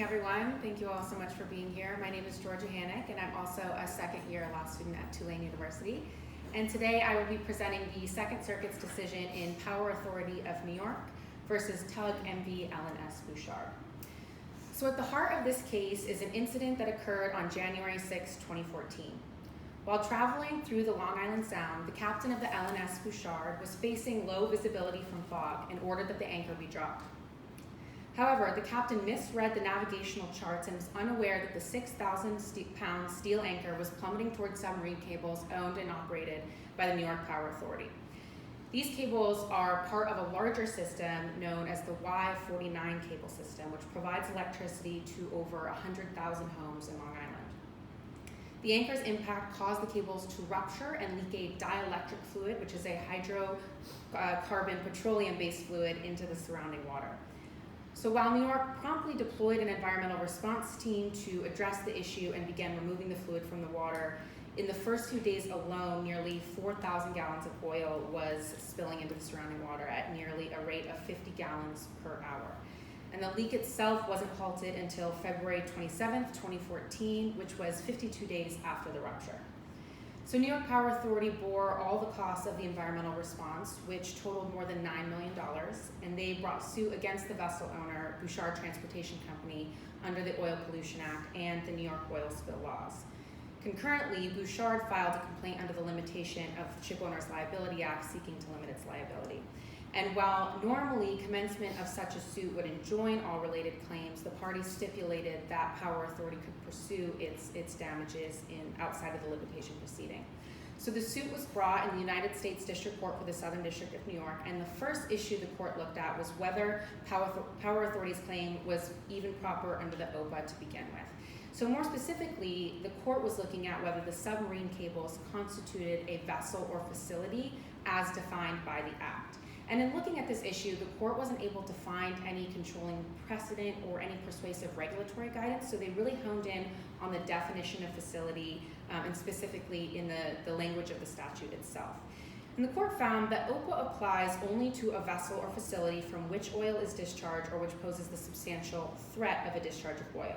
evening, everyone. Thank you all so much for being here. My name is Georgia Haniuk, and I'm also a second-year law student at Tulane University. And today I will be presenting the Second Circuit's decision in Power Authority of New York versus Tug MV L&S Bouchard. So at the heart of this case is an incident that occurred on January 6, 2014. While traveling through the Long Island Sound, the captain of the L&S Bouchard was facing low visibility from fog and ordered that the anchor be dropped. However, the captain misread the navigational charts and was unaware that the 6,000-pound steel anchor was plummeting towards submarine cables owned and operated by the New York Power Authority. These cables are part of a larger system known as the Y49 cable system, which provides electricity to over 100,000 homes in Long Island. The anchor's impact caused the cables to rupture and leak a dielectric fluid, which is a hydrocarbon petroleum-based fluid, into the surrounding water. So while New York promptly deployed an environmental response team to address the issue and began removing the fluid from the water, in the first few days alone, nearly 4,000 gallons of oil was spilling into the surrounding water at nearly a rate of 50 gallons per hour. And the leak itself wasn't halted until February 27th, 2014, which was 52 days after the rupture. So New York Power Authority bore all the costs of the environmental response, which totaled more than $9 million, and they brought suit against the vessel owner, Bouchard Transportation Company, under the Oil Pollution Act and the New York oil spill laws. Concurrently, Bouchard filed a complaint under the limitation of Shipowners Liability Act seeking to limit its liability. And while normally commencement of such a suit would enjoin all related claims, the parties stipulated that Power Authority could pursue its damages outside of the limitation proceeding. So the suit was brought in the United States District Court for the Southern District of New York, and the first issue the court looked at was whether Power Authority's claim was even proper under the OPA to begin with. So more specifically, the court was looking at whether the submarine cables constituted a vessel or facility as defined by the Act. And in looking at this issue, the court wasn't able to find any controlling precedent or any persuasive regulatory guidance, so they really honed in on the definition of facility and specifically in the language of the statute itself. And the court found that OPA applies only to a vessel or facility from which oil is discharged or which poses the substantial threat of a discharge of oil.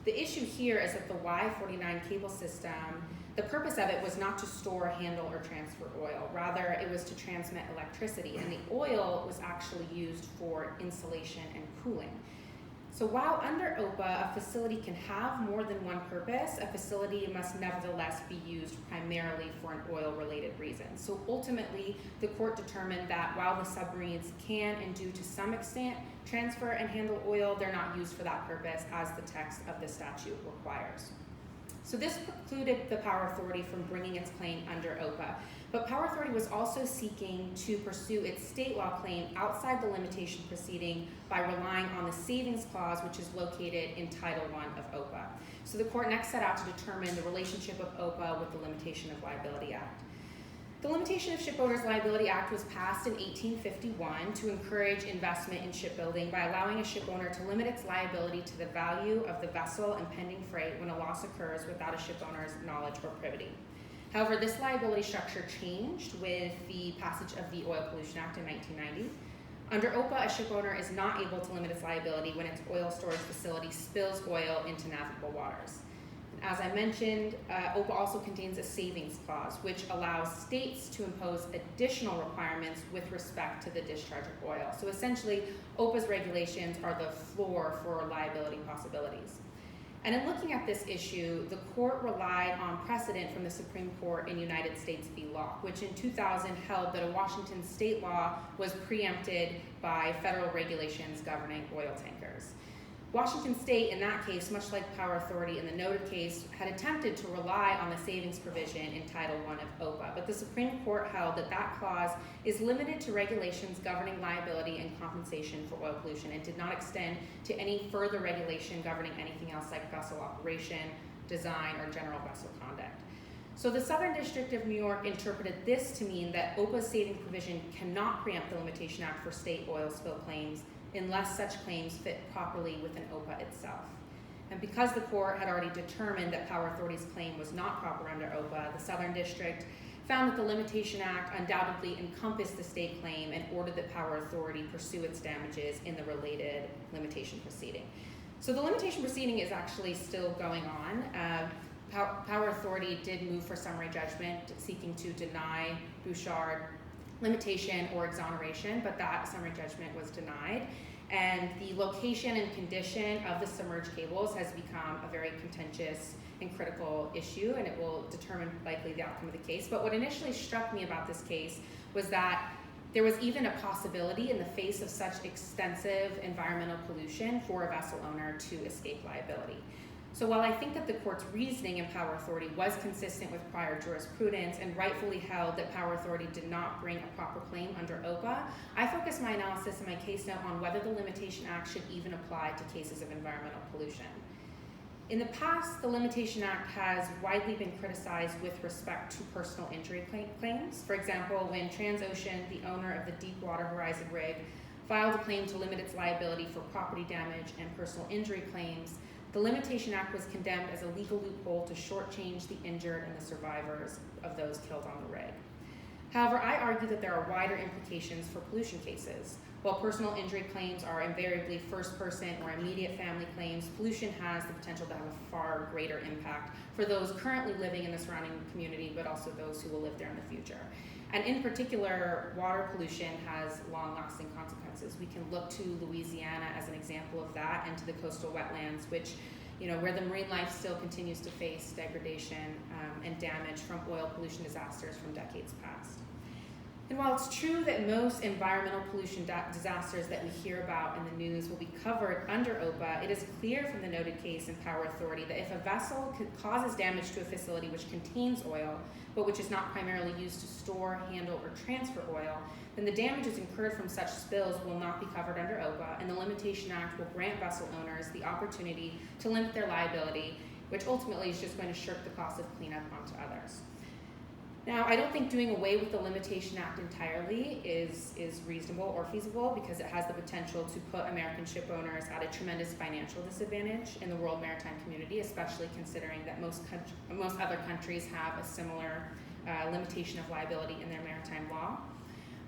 The issue here is that the Y49 cable system, the purpose of it was not to store, handle, or transfer oil. Rather, it was to transmit electricity, and the oil was actually used for insulation and cooling. So while under OPA, a facility can have more than one purpose, a facility must nevertheless be used primarily for an oil-related reason. So ultimately, the court determined that while the submarines can and do to some extent transfer and handle oil, they're not used for that purpose as the text of the statute requires. So this precluded the Power Authority from bringing its claim under OPA. But Power Authority was also seeking to pursue its state law claim outside the limitation proceeding by relying on the savings clause, which is located in Title I of OPA. So the court next set out to determine the relationship of OPA with the Limitation of Liability Act. The Limitation of Shipowners Liability Act was passed in 1851 to encourage investment in shipbuilding by allowing a shipowner to limit its liability to the value of the vessel and pending freight when a loss occurs without a shipowner's knowledge or privity. However, this liability structure changed with the passage of the Oil Pollution Act in 1990. Under OPA, a shipowner is not able to limit its liability when its oil storage facility spills oil into navigable waters. As I mentioned, OPA also contains a savings clause, which allows states to impose additional requirements with respect to the discharge of oil. So essentially, OPA's regulations are the floor for liability possibilities. And in looking at this issue, the court relied on precedent from the Supreme Court in United States v. Locke, which in 2000 held that a Washington state law was preempted by federal regulations governing oil tankers. Washington State, in that case, much like Power Authority in the noted case, had attempted to rely on the savings provision in Title I of OPA, but the Supreme Court held that that clause is limited to regulations governing liability and compensation for oil pollution and did not extend to any further regulation governing anything else like vessel operation, design, or general vessel conduct. So the Southern District of New York interpreted this to mean that OPA's saving provision cannot preempt the Limitation Act for state oil spill claims unless such claims fit properly within OPA itself. And because the court had already determined that Power Authority's claim was not proper under OPA, the Southern District found that the Limitation Act undoubtedly encompassed the state claim and ordered that Power Authority pursue its damages in the related limitation proceeding. So the limitation proceeding is actually still going on. Power Authority did move for summary judgment, seeking to deny Bouchard limitation or exoneration, but that summary judgment was denied. And the location and condition of the submerged cables has become a very contentious and critical issue, and it will determine likely the outcome of the case. But what initially struck me about this case was that there was even a possibility in the face of such extensive environmental pollution for a vessel owner to escape liability. So while I think that the court's reasoning in Power Authority was consistent with prior jurisprudence and rightfully held that Power Authority did not bring a proper claim under OPA, I focused my analysis in my case note on whether the Limitation Act should even apply to cases of environmental pollution. In the past, the Limitation Act has widely been criticized with respect to personal injury claims. For example, when Transocean, the owner of the Deepwater Horizon rig, filed a claim to limit its liability for property damage and personal injury claims, the Limitation Act was condemned as a legal loophole to shortchange the injured and the survivors of those killed on the rig. However, I argue that there are wider implications for pollution cases. While personal injury claims are invariably first-person or immediate family claims, pollution has the potential to have a far greater impact for those currently living in the surrounding community, but also those who will live there in the future. And in particular, water pollution has long-lasting consequences. We can look to Louisiana as an example of that, and to the coastal wetlands, which, where the marine life still continues to face degradation and damage from oil pollution disasters from decades past. And while it's true that most environmental pollution disasters that we hear about in the news will be covered under OPA, it is clear from the noted case in Power Authority that if a vessel causes damage to a facility which contains oil, but which is not primarily used to store, handle, or transfer oil, then the damages incurred from such spills will not be covered under OPA, and the Limitation Act will grant vessel owners the opportunity to limit their liability, which ultimately is just going to shirk the cost of cleanup onto others. Now, I don't think doing away with the Limitation Act entirely is reasonable or feasible, because it has the potential to put American ship owners at a tremendous financial disadvantage in the world maritime community, especially considering that most other countries have a similar limitation of liability in their maritime law.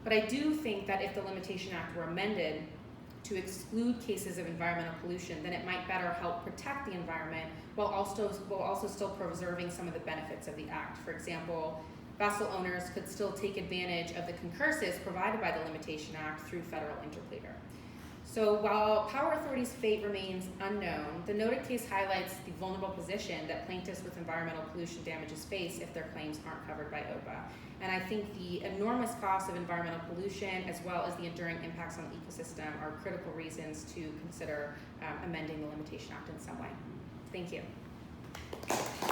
But I do think that if the Limitation Act were amended to exclude cases of environmental pollution, then it might better help protect the environment while also still preserving some of the benefits of the act. For example, vessel owners could still take advantage of the concursus provided by the Limitation Act through federal interpleader. So while Power Authority's fate remains unknown, the noted case highlights the vulnerable position that plaintiffs with environmental pollution damages face if their claims aren't covered by OPA. And I think the enormous cost of environmental pollution, as well as the enduring impacts on the ecosystem, are critical reasons to consider amending the Limitation Act in some way. Thank you.